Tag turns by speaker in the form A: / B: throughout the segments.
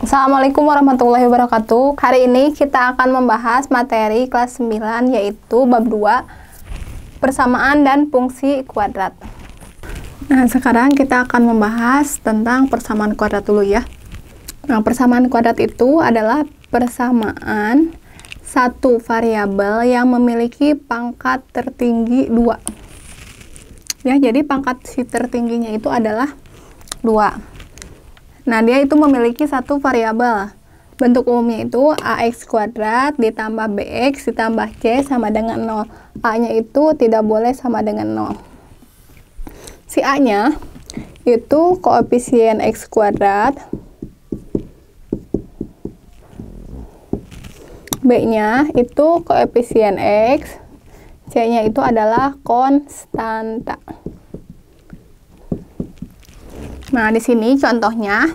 A: Assalamualaikum warahmatullahi wabarakatuh. Hari ini kita akan membahas materi kelas 9 yaitu bab 2 persamaan dan fungsi kuadrat. Nah, sekarang kita akan membahas tentang persamaan kuadrat dulu ya. Nah, persamaan kuadrat itu adalah persamaan satu variabel yang memiliki pangkat tertinggi 2. Ya, jadi pangkat si tertingginya itu adalah 2. Nah, dia itu memiliki satu variabel. Bentuk umumnya itu ax kuadrat ditambah bx ditambah c sama dengan 0. A-nya itu tidak boleh sama dengan 0. Si A-nya itu koefisien x kuadrat, B-nya itu koefisien x, C-nya itu adalah konstanta. Nah, di sini contohnya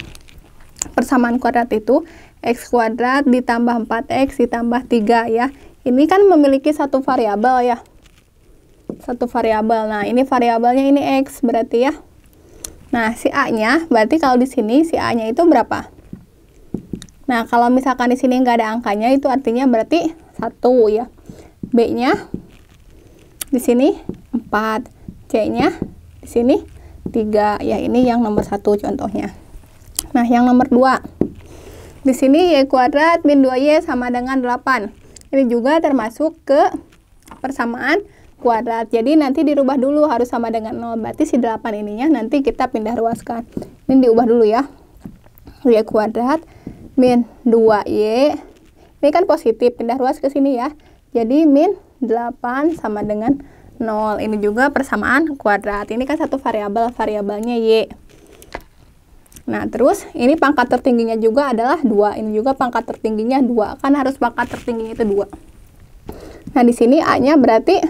A: persamaan kuadrat itu x kuadrat ditambah 4x ditambah 3 ya. Ini kan memiliki satu variabel ya. Satu variabel. Nah, ini variabelnya ini x berarti ya. Nah, si A-nya berarti kalau di sini si A-nya itu berapa? Nah, kalau misalkan di sini nggak ada angkanya itu artinya berarti 1 ya. B-nya di sini 4, C-nya di sini 3 ya, ini yang nomor 1 contohnya. Nah, yang nomor 2 di sini y kuadrat min 2y sama dengan 8. Ini juga termasuk ke persamaan kuadrat, jadi nanti dirubah dulu harus sama dengan 0. Berarti si 8 ininya nanti kita pindah ruaskan. Ini diubah dulu ya, y kuadrat min 2y, ini kan positif, pindah ruas ke sini ya, jadi min 8 sama dengan 0. Ini juga persamaan kuadrat. Ini kan satu variabel, variabelnya y. Nah, terus ini pangkat tertingginya juga adalah 2. Ini juga pangkat tertingginya 2. Kan harus pangkat tertingginya itu 2. Nah, di sini A-nya berarti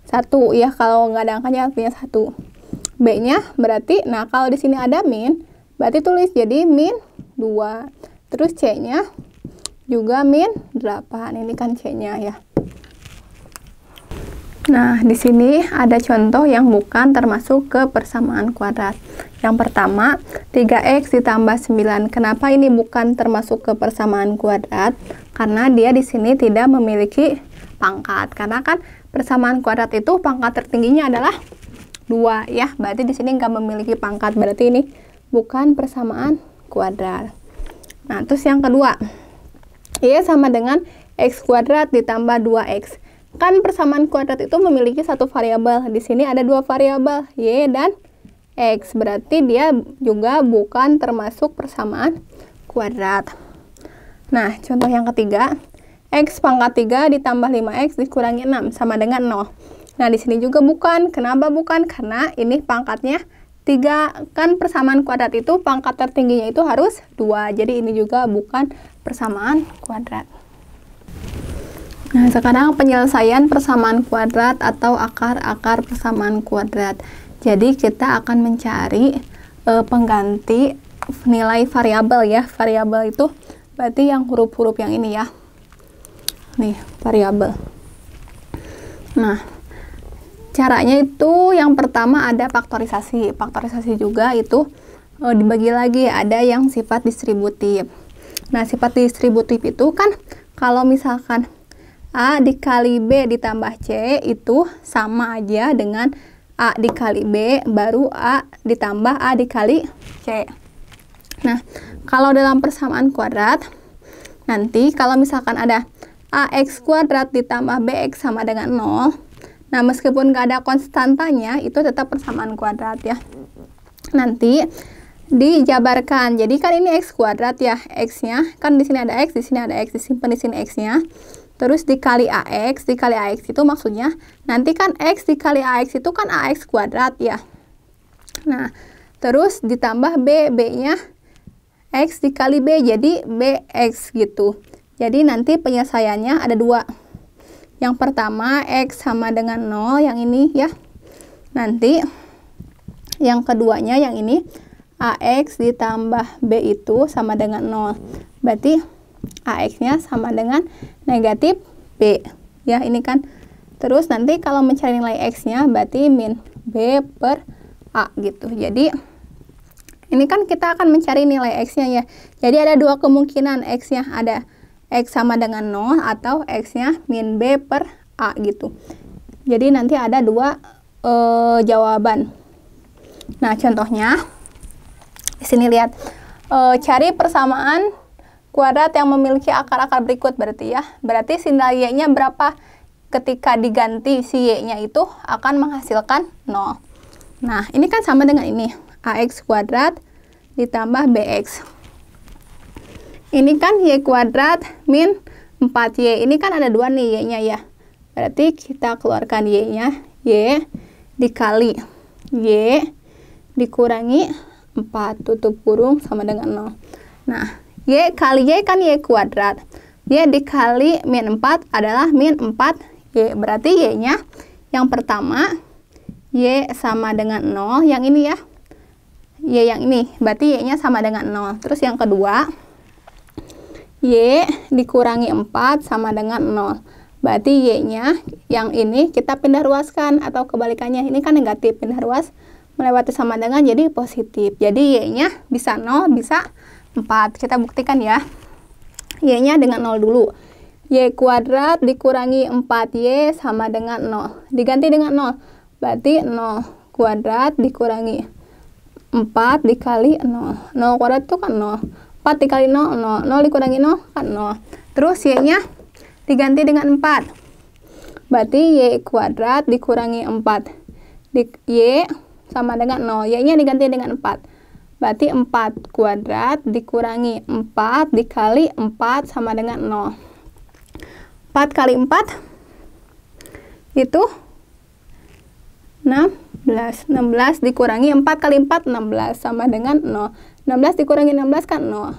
A: 1 ya, kalau nggak ada angkanya artinya 1. B-nya berarti, nah kalau di sini ada min, berarti tulis jadi min 2. Terus C-nya juga min 8. Ini kan C-nya ya. Nah, di sini ada contoh yang bukan termasuk ke persamaan kuadrat. Yang pertama, 3x ditambah 9. Kenapa ini bukan termasuk ke persamaan kuadrat? Karena dia di sini tidak memiliki pangkat. Karena kan persamaan kuadrat itu pangkat tertingginya adalah 2 ya. Berarti di sini nggak memiliki pangkat. Berarti ini bukan persamaan kuadrat. Nah, terus yang kedua, y sama dengan x kuadrat ditambah 2x. Kan persamaan kuadrat itu memiliki satu variabel. Di sini ada dua variabel, y dan x. Berarti dia juga bukan termasuk persamaan kuadrat. Nah, contoh yang ketiga, x pangkat 3 ditambah 5x dikurangi 6 sama dengan 0. Nah, di sini juga bukan. Kenapa bukan? Karena ini pangkatnya 3. Kan persamaan kuadrat itu pangkat tertingginya itu harus 2. Jadi ini juga bukan persamaan kuadrat. Nah, sekarang penyelesaian persamaan kuadrat atau akar-akar persamaan kuadrat. Jadi kita akan mencari pengganti nilai variabel ya. Variabel itu berarti yang huruf-huruf yang ini ya. Nih, variabel. Nah, caranya itu yang pertama ada faktorisasi. Faktorisasi juga itu dibagi lagi, ada yang sifat distributif. Nah, sifat distributif itu kan kalau misalkan A dikali B ditambah C itu sama aja dengan A dikali B baru A ditambah A dikali C. Nah, kalau dalam persamaan kuadrat, nanti kalau misalkan ada AX kuadrat ditambah BX sama dengan 0, nah meskipun nggak ada konstantanya, itu tetap persamaan kuadrat ya. Nanti dijabarkan, jadi kan ini X kuadrat ya, X-nya, kan di sini ada X, di sini ada X, disimpan di sini X-nya. Terus dikali AX itu maksudnya nanti kan X dikali AX itu kan AX kuadrat ya. Nah, terus ditambah B, B-nya X dikali B jadi BX gitu. Jadi nanti penyelesaiannya ada 2. Yang pertama X sama dengan 0, yang ini ya. Nanti yang keduanya yang ini AX ditambah B itu sama dengan 0. Berarti AX-nya sama dengan negatif B. Ya, ini kan. Terus nanti kalau mencari nilai X-nya berarti min B per A gitu. Jadi Ini kan kita akan mencari nilai X-nya ya. Jadi ada dua kemungkinan X-nya, ada X sama dengan 0 atau X-nya min B per A gitu. Jadi nanti ada dua jawaban. Nah, contohnya di sini lihat, cari persamaan kuadrat yang memiliki akar-akar berikut berarti ya. Berarti si nilai Y-nya berapa? Ketika diganti si Y-nya itu akan menghasilkan 0. Nah, ini kan sama dengan ini. AX kuadrat ditambah BX. Ini kan Y kuadrat min 4Y. Ini kan ada dua nih Y-nya ya. Berarti kita keluarkan Y-nya. Y dikali Y dikurangi 4 tutup kurung sama dengan 0. Nah, Y kali Y kan Y kuadrat. Y dikali min 4 adalah min 4Y. Berarti Y-nya yang pertama, Y sama dengan 0. Yang ini ya, Y yang ini. Berarti Y-nya sama dengan 0. Terus yang kedua, Y dikurangi 4 sama dengan 0. Berarti Y-nya yang ini kita pindah ruaskan. Atau kebalikannya, ini kan negatif. Pindah ruas melewati sama dengan jadi positif. Jadi Y-nya bisa 0, bisa 4. Kita buktikan ya. Y-nya dengan 0 dulu. Y kuadrat dikurangi 4Y sama dengan 0. Diganti dengan 0. Berarti 0 kuadrat dikurangi 4 dikali 0. 0 kuadrat itu kan 0. 4 dikali 0, 0. 0 dikurangi 0 kan 0. Terus Y-nya diganti dengan 4. Berarti Y kuadrat dikurangi 4. Y sama dengan 0. Y-nya diganti dengan 4. Berarti 4 kuadrat dikurangi 4 dikali 4 sama dengan 0. 4 kali 4 itu 16. 16 dikurangi 4 kali 4, 16 sama dengan 0. 16 dikurangi 16 kan 0.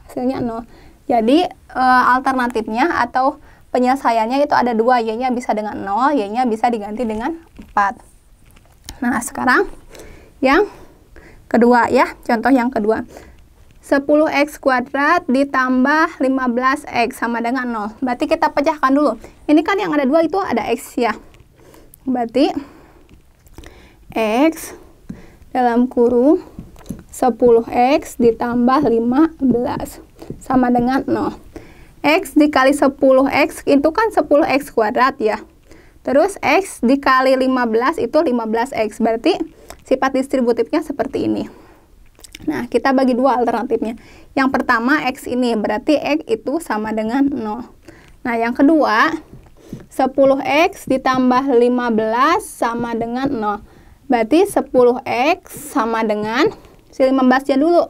A: Hasilnya 0. Jadi alternatifnya atau penyelesaiannya itu ada dua. Y-nya bisa dengan 0, Y-nya bisa diganti dengan 4. Nah, sekarang yang kedua ya, contoh yang kedua. 10x kuadrat ditambah 15x sama dengan 0. Berarti kita pecahkan dulu. Ini kan yang ada dua itu ada x ya. Berarti x dalam kurung 10x ditambah 15 sama dengan 0. X dikali 10x itu kan 10x kuadrat ya. Terus x dikali 15 itu 15x. Berarti sifat distributifnya seperti ini. Nah, kita bagi dua alternatifnya. Yang pertama x ini, berarti x itu sama dengan 0. Nah, yang kedua 10x ditambah 15 sama dengan 0. Berarti 10x sama dengan si 15-nya dulu.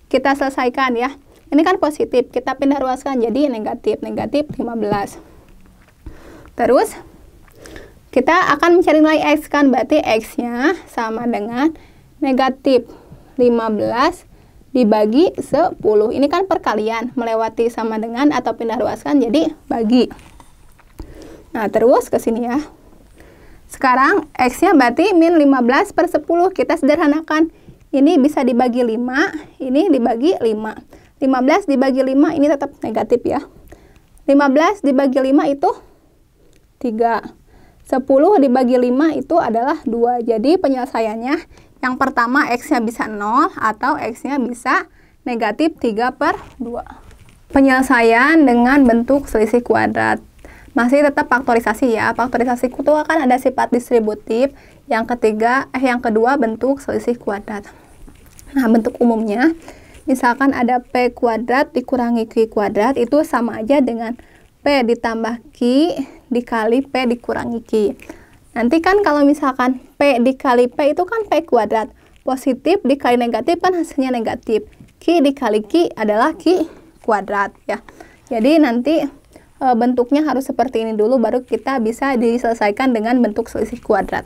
A: Kita selesaikan ya. Ini kan positif, kita pindah ruaskan jadi negatif. Negatif 15. Terus kita akan mencari nilai x kan, berarti x-nya sama dengan negatif 15 dibagi 10. Ini kan perkalian, melewati sama dengan atau pindah ruaskan jadi bagi. Nah, terus ke sini ya. Sekarang x-nya berarti min 15 per 10. Kita sederhanakan. Ini bisa dibagi 5, ini dibagi 5. 15 dibagi 5 ini tetap negatif ya. 15 dibagi 5 itu 3. 10 dibagi 5 itu adalah 2. Jadi penyelesaiannya yang pertama x-nya bisa 0 atau x-nya bisa negatif 3 per 2. Penyelesaian dengan bentuk selisih kuadrat. Masih tetap faktorisasi ya. Faktorisasi itu akan ada sifat distributif. Yang kedua bentuk selisih kuadrat. Nah, bentuk umumnya misalkan ada P kuadrat dikurangi Q kuadrat itu sama aja dengan P ditambah Q dikali P dikurangi Q. Nanti kan kalau misalkan P dikali P itu kan P kuadrat. Positif dikali negatif kan hasilnya negatif. Q dikali Q adalah Q kuadrat ya. Jadi nanti bentuknya harus seperti ini dulu baru kita bisa diselesaikan dengan bentuk selisih kuadrat.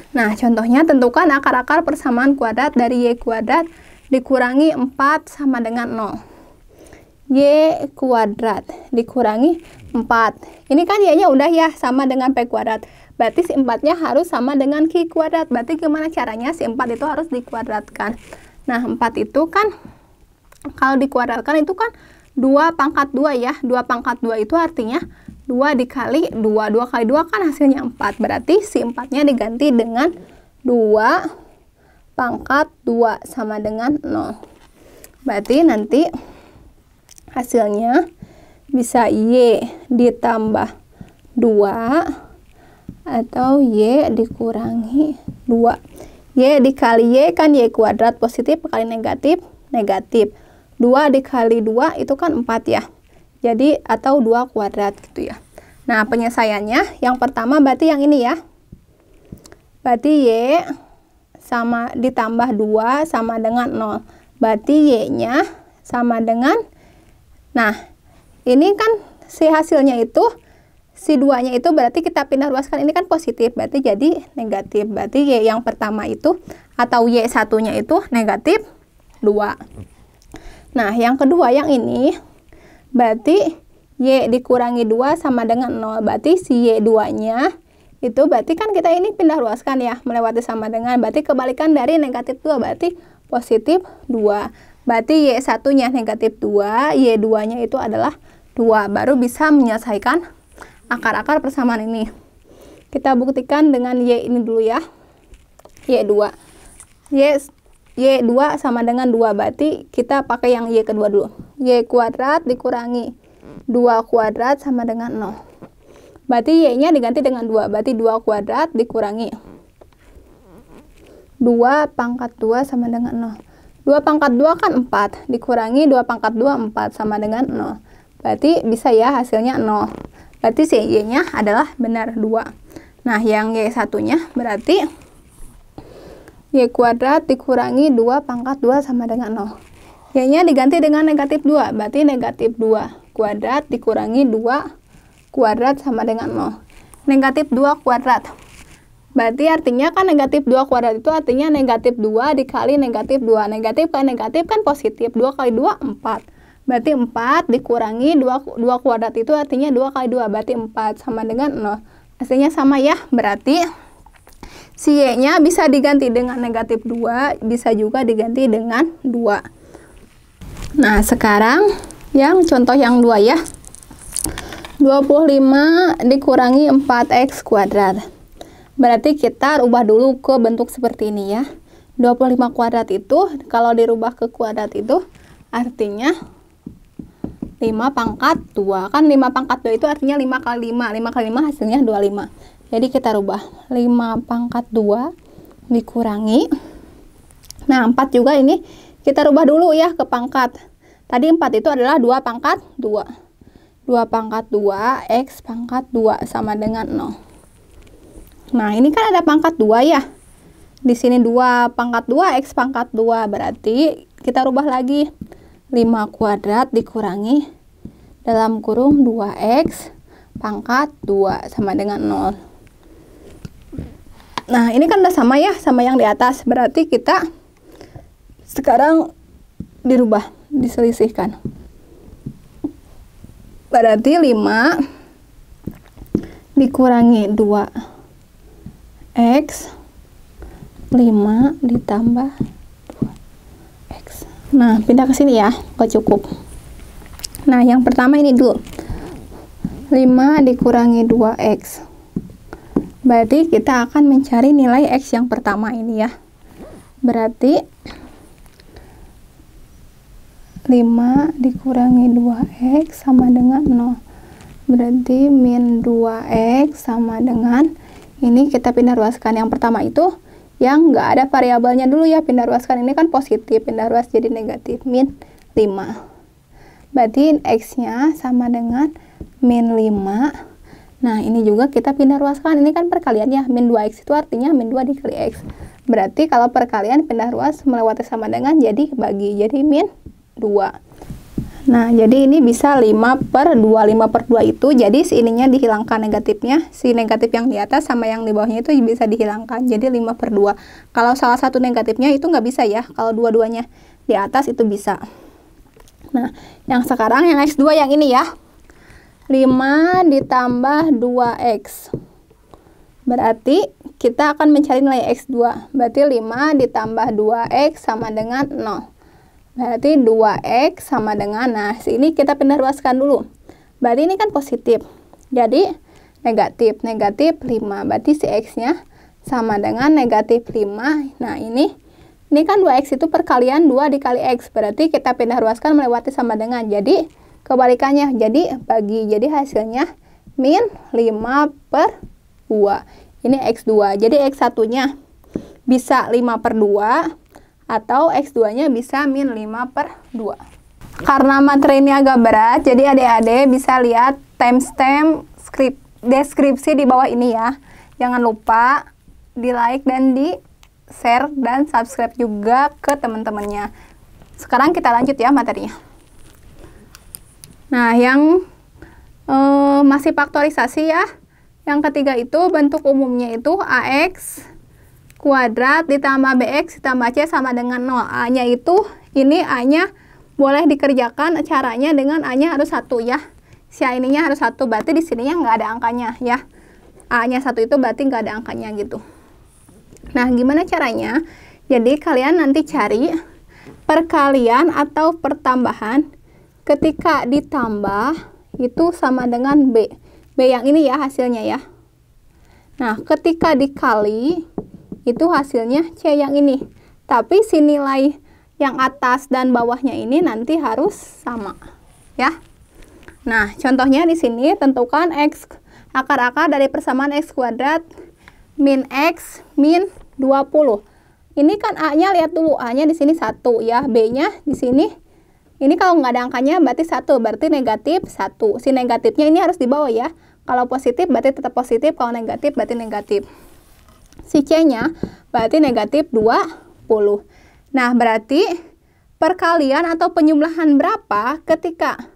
A: Nah, contohnya tentukan akar-akar persamaan kuadrat dari Y kuadrat dikurangi 4 sama dengan 0. Y kuadrat dikurangi 4. Ini kan Y-nya udah ya sama dengan P kuadrat. Berarti si 4-nya harus sama dengan Q kuadrat. Berarti gimana caranya si 4 itu harus dikuadratkan. Nah, 4 itu kan kalau dikuadratkan itu kan 2 pangkat 2 ya. 2 pangkat 2 itu artinya 2 dikali 2. 2 kali 2 kan hasilnya 4. Berarti si 4-nya diganti dengan 2 pangkat 2 sama dengan 0. Berarti nanti hasilnya bisa Y ditambah 2 atau Y dikurangi 2. Y dikali Y kan Y kuadrat, positif kali negatif, negatif. 2 dikali 2 itu kan 4 ya. Jadi atau 2 kuadrat gitu ya. Nah, penyelesaiannya yang pertama berarti yang ini ya. Berarti Y sama ditambah 2 sama dengan 0. Berarti Y-nya sama dengan, nah ini kan si hasilnya itu, si 2-nya itu berarti kita pindah ruaskan, ini kan positif, berarti jadi negatif. Berarti Y yang pertama itu atau Y satunya itu negatif 2. Nah, yang kedua yang ini berarti Y dikurangi 2 sama dengan 0. Berarti si Y2-nya itu berarti kan kita ini pindah ruaskan ya, melewati sama dengan, berarti kebalikan dari negatif 2, berarti positif 2. Berarti Y satunya negatif 2, Y2-nya itu adalah 2. Baru bisa menyelesaikan akar-akar persamaan ini. Kita buktikan dengan Y ini dulu ya. Y2. Y2 sama dengan 2, berarti kita pakai yang Y kedua dulu. Y kuadrat dikurangi 2 kuadrat sama dengan 0. Berarti Y-nya diganti dengan 2, berarti 2 kuadrat dikurangi 2 pangkat 2 sama dengan 0. 2 pangkat 2 kan 4, dikurangi 2 pangkat 2, 4 sama dengan 0. Berarti bisa ya hasilnya 0. Berarti si Y-nya adalah benar 2. Nah, yang Y satunya berarti Y kuadrat dikurangi 2 pangkat 2 sama dengan 0. Y-nya diganti dengan negatif 2, berarti negatif 2 kuadrat dikurangi 2 kuadrat sama dengan 0. Negatif 2 kuadrat. Berarti artinya kan negatif 2 kuadrat itu artinya negatif 2 dikali negatif 2. Negatif kali negatif kan positif. 2 kali 2, 4. Berarti 4 dikurangi 2 kuadrat itu artinya 2 kali 2. Berarti 4 sama dengan 0. Hasilnya sama ya. Berarti si Y-nya bisa diganti dengan negatif 2. Bisa juga diganti dengan 2. Nah, sekarang yang contoh yang 2 ya. 25 dikurangi 4x kuadrat. Berarti kita rubah dulu ke bentuk seperti ini ya. 25 kuadrat itu kalau dirubah ke kuadrat itu artinya 5 pangkat 2. Kan 5 pangkat 2 itu artinya 5 kali 5. 5 kali 5 hasilnya 25. Jadi kita rubah 5 pangkat 2 dikurangi. Nah, 4 juga ini kita rubah dulu ya ke pangkat. Tadi 4 itu adalah 2 pangkat 2. 2 pangkat 2 X pangkat 2 sama dengan 0. Nah, ini kan ada pangkat 2 ya. Di sini 2 pangkat 2 X pangkat 2. Berarti kita rubah lagi. 5 kuadrat dikurangi dalam kurung 2X pangkat 2 sama dengan 0. Nah, ini kan udah sama ya, sama yang di atas. Berarti kita sekarang dirubah, diselisihkan. Berarti 5 dikurangi 2X, 5 ditambah 2X. Nah, pindah ke sini ya, gak cukup. Nah, yang pertama ini dulu. 5 dikurangi 2X. Berarti kita akan mencari nilai X yang pertama ini ya. Berarti 5 dikurangi 2X sama dengan 0. Berarti min 2X sama dengan, ini kita pindah ruaskan. Yang pertama itu yang nggak ada variabelnya dulu ya, pindah ruaskan. Ini kan positif, pindah ruas jadi negatif, min 5. Berarti X-nya sama dengan min 5. Nah, ini juga kita pindah ruaskan. Ini kan perkalian ya, min 2X itu artinya min 2 dikali X. Berarti kalau perkalian pindah ruas melewati sama dengan jadi bagi, jadi min 2. Nah, jadi ini bisa 5/2. 5/2 itu jadi si ininya dihilangkan negatifnya. Si negatif yang di atas sama yang di bawahnya itu bisa dihilangkan. Jadi 5/2. Kalau salah satu negatifnya itu nggak bisa ya. Kalau dua-duanya di atas itu bisa. Nah, yang sekarang yang X2 yang ini ya. 5 ditambah 2X. Berarti kita akan mencari nilai X2. Berarti 5 ditambah 2X sama dengan 0. Berarti 2X sama dengan, nah sini kita pindah ruaskan dulu. Berarti ini kan positif. Jadi negatif 5. Berarti si X-nya sama dengan negatif 5. Nah, ini Ini kan 2x itu perkalian 2 dikali x, berarti kita pindah ruaskan melewati sama dengan. Jadi kebalikannya, jadi bagi. Jadi hasilnya min 5/2. Ini x2. Jadi x1-nya bisa 5/2 atau x2-nya bisa min 5/2. Karena materi ini agak berat, jadi adik-adik bisa lihat timestamp deskripsi di bawah ini ya. Jangan lupa di like dan di share dan subscribe juga ke teman-temannya. Sekarang kita lanjut ya materinya. Nah, yang masih faktorisasi ya. Yang ketiga itu bentuk umumnya itu AX kuadrat ditambah BX ditambah C sama dengan 0. A-nya itu, ini A-nya boleh dikerjakan caranya dengan A-nya harus 1 ya. Si A ininya harus 1, berarti di sininya nggak ada angkanya ya. A-nya 1 itu berarti nggak ada angkanya gitu. Nah, gimana caranya? Jadi kalian nanti cari perkalian atau pertambahan ketika ditambah itu sama dengan B. B yang ini ya hasilnya ya. Nah, ketika dikali itu hasilnya C yang ini. Tapi si nilai yang atas dan bawahnya ini nanti harus sama ya. Nah, contohnya di sini tentukan X akar-akar dari persamaan X kuadrat min X min 20. Ini kan A-nya lihat dulu, A-nya di sini 1 ya, B-nya di sini. Ini kalau nggak ada angkanya berarti 1, berarti negatif 1. Si negatifnya ini harus dibawa ya. Kalau positif berarti tetap positif, kalau negatif berarti negatif. Si C-nya berarti negatif 20. Nah, berarti perkalian atau penjumlahan berapa ketika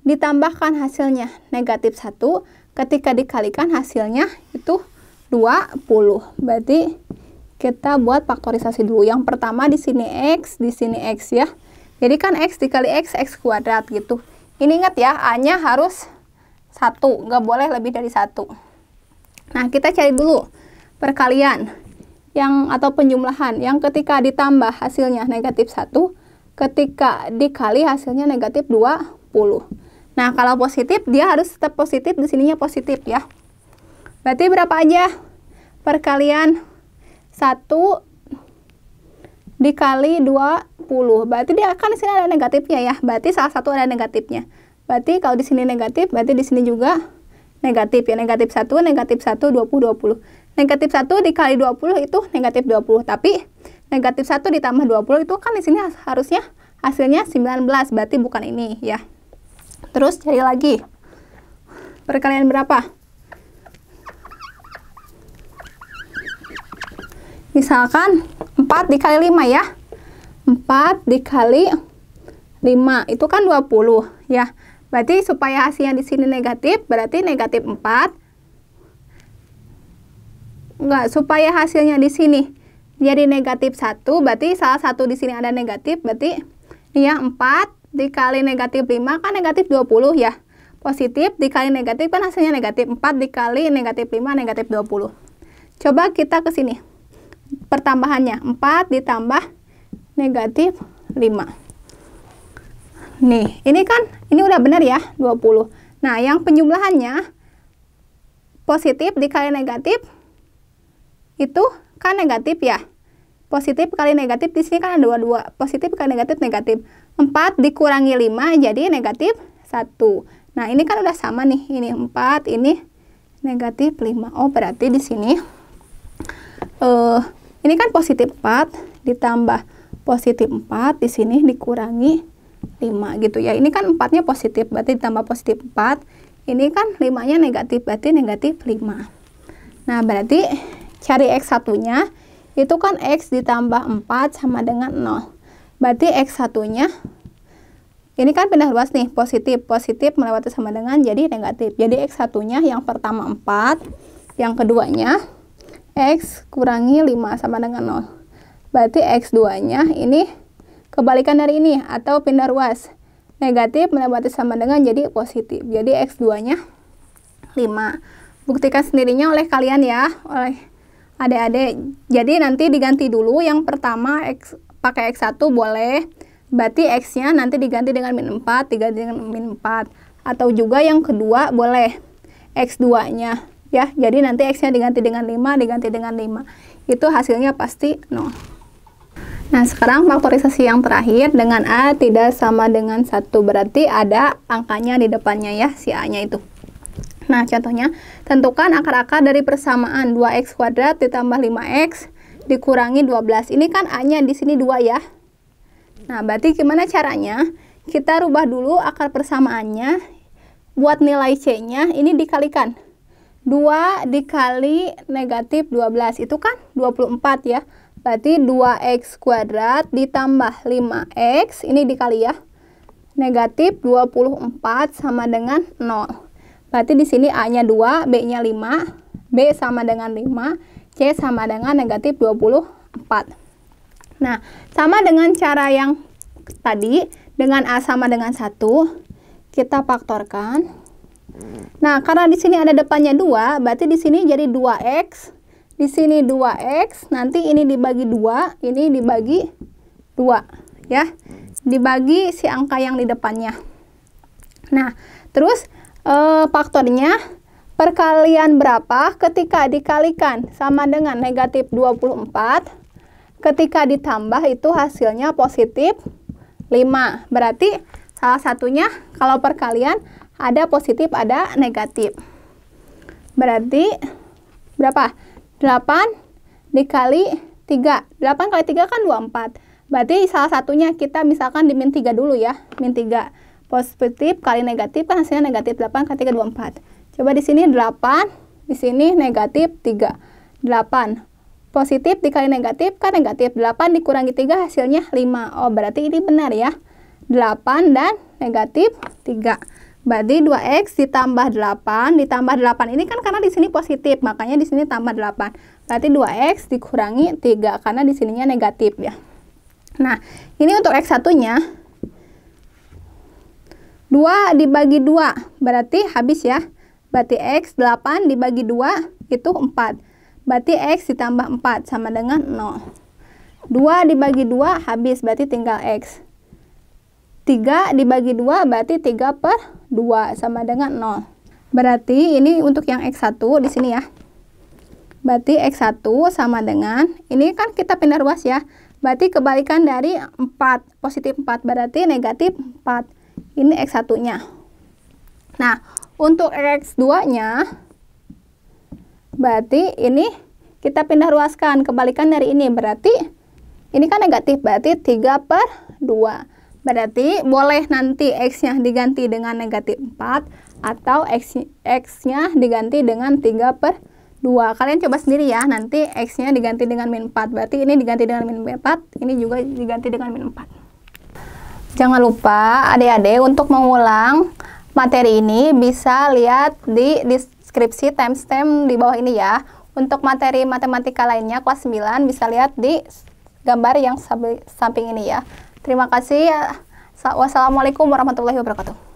A: ditambahkan hasilnya negatif 1, ketika dikalikan hasilnya itu 20. Berarti kita buat faktorisasi dulu. Yang pertama di sini X, di sini X ya. Jadi kan X dikali X, X kuadrat gitu. Ini ingat ya, A-nya harus 1, nggak boleh lebih dari 1. Nah, kita cari dulu perkalian yang atau penjumlahan yang ketika ditambah hasilnya negatif 1, ketika dikali hasilnya negatif 20. Nah, kalau positif dia harus tetap positif, di sininya positif ya. Berarti berapa aja? Perkalian 1 dikali 20. Berarti dia akan di sini ada negatifnya ya. Berarti salah satu ada negatifnya. Berarti kalau di sini negatif, berarti di sini juga negatif ya. Negatif 1, negatif 1, 20, 20. Negatif 1 dikali 20 itu negatif 20. Tapi negatif 1 ditambah 20 itu kan di sini harusnya hasilnya 19. Berarti bukan ini ya. Terus cari lagi. Perkalian berapa? Misalkan 4 dikali 5 ya. 4 dikali 5 itu kan 20 ya. Berarti supaya hasilnya di sini negatif, berarti negatif 4. Enggak, supaya hasilnya di sini jadi negatif 1, berarti salah satu di sini ada negatif, berarti ini ya 4 dikali negatif 5 kan negatif 20 ya. Positif dikali negatif kan hasilnya negatif. 4 dikali negatif 5 negatif 20. Coba kita ke sini. Pertambahannya 4 ditambah negatif 5. Nih, ini kan ini udah benar ya, 20. Nah, yang penjumlahannya positif dikali negatif itu kan negatif ya. Positif kali negatif di sini kan ada 22. Positif kali negatif negatif. 4 dikurangi 5 jadi negatif 1. Nah, ini kan udah sama nih. Ini 4, ini negatif 5. Oh, berarti di sini ini kan positif 4 ditambah positif 4 di sini dikurangi 5 gitu ya. Ini kan 4-nya positif, berarti ditambah positif 4. Ini kan 5-nya negatif, berarti negatif 5. Nah, berarti cari X1-nya itu kan X ditambah 4 sama dengan 0. Berarti X1-nya ini kan pindah luas nih, positif. Positif melewati sama dengan jadi negatif. Jadi X1-nya yang pertama 4, yang keduanya X kurangi 5 sama dengan 0. Berarti X2-nya ini kebalikan dari ini atau pindah ruas. Negatif melewati sama dengan jadi positif. Jadi X2-nya 5. Buktikan sendirinya oleh kalian ya, oleh adik-adik. Jadi nanti diganti dulu. Yang pertama X pakai X1 boleh. Berarti X-nya nanti diganti dengan min 4, diganti dengan min 4. Atau juga yang kedua boleh X2-nya. Ya, jadi nanti X-nya diganti dengan 5, diganti dengan 5. Itu hasilnya pasti 0. Nah, sekarang faktorisasi yang terakhir dengan A tidak sama dengan 1. Berarti ada angkanya di depannya ya, si A-nya itu. Nah, contohnya, tentukan akar-akar dari persamaan 2x kuadrat ditambah 5x dikurangi 12. Ini kan A-nya di sini 2 ya. Nah, berarti gimana caranya? Kita rubah dulu akar persamaannya. Buat nilai C-nya, ini dikalikan. 2 dikali negatif 12, itu kan 24 ya. Berarti 2x kuadrat ditambah 5x, ini dikali ya. Negatif 24 sama dengan 0. Berarti di sini A-nya 2, B-nya 5, B sama dengan 5, C sama dengan negatif 24. Nah, sama dengan cara yang tadi, dengan A sama dengan 1, kita faktorkan. Nah, karena di sini ada depannya 2, berarti di sini jadi 2x. Di sini 2x, nanti ini dibagi 2, ini dibagi 2, ya. Dibagi si angka yang di depannya. Nah, terus faktornya, perkalian berapa ketika dikalikan sama dengan negatif 24, ketika ditambah itu hasilnya positif 5. Berarti salah satunya kalau perkalian ada positif, ada negatif. Berarti berapa? 8 dikali 3. 8 kali 3 kan 24. Berarti salah satunya kita misalkan di min 3 dulu ya. Min 3. Positif kali negatif kan hasilnya negatif 8 kali 3, 24. Coba di sini 8, di sini negatif 3. 8. Positif dikali negatif kan negatif. 8 dikurangi 3 hasilnya 5. Oh, berarti ini benar ya. 8 dan negatif 3. Berarti 2x ditambah 8, ditambah 8 ini kan karena di sini positif, makanya di sini tambah 8. Berarti 2x dikurangi 3 karena di sininya negatif ya. Nah, ini untuk x1-nya 2 dibagi 2, berarti habis ya. Berarti x 8 dibagi 2 itu 4. Berarti x ditambah 4 sama dengan 0. 2 dibagi 2 habis, berarti tinggal x. 3 dibagi 2 berarti 3 per 2 sama dengan 0. Berarti ini untuk yang x1 di sini ya. Berarti x1 sama dengan, ini kan kita pindah ruas ya. Berarti kebalikan dari 4, positif 4 berarti negatif 4. Ini x1-nya. Nah, untuk x2-nya berarti ini kita pindah ruaskan, kebalikan dari ini berarti ini kan negatif, berarti 3 per 2. Berarti boleh nanti x-nya diganti dengan negatif 4 atau x-nya diganti dengan 3 per 2. Kalian coba sendiri ya, nanti x-nya diganti dengan min 4. Berarti ini diganti dengan min 4, ini juga diganti dengan min 4. Jangan lupa adik-adik untuk mengulang materi ini bisa lihat di deskripsi timestamp di bawah ini ya. Untuk materi matematika lainnya kelas 9 bisa lihat di gambar yang samping ini ya. Terima kasih. Wassalamualaikum warahmatullahi wabarakatuh.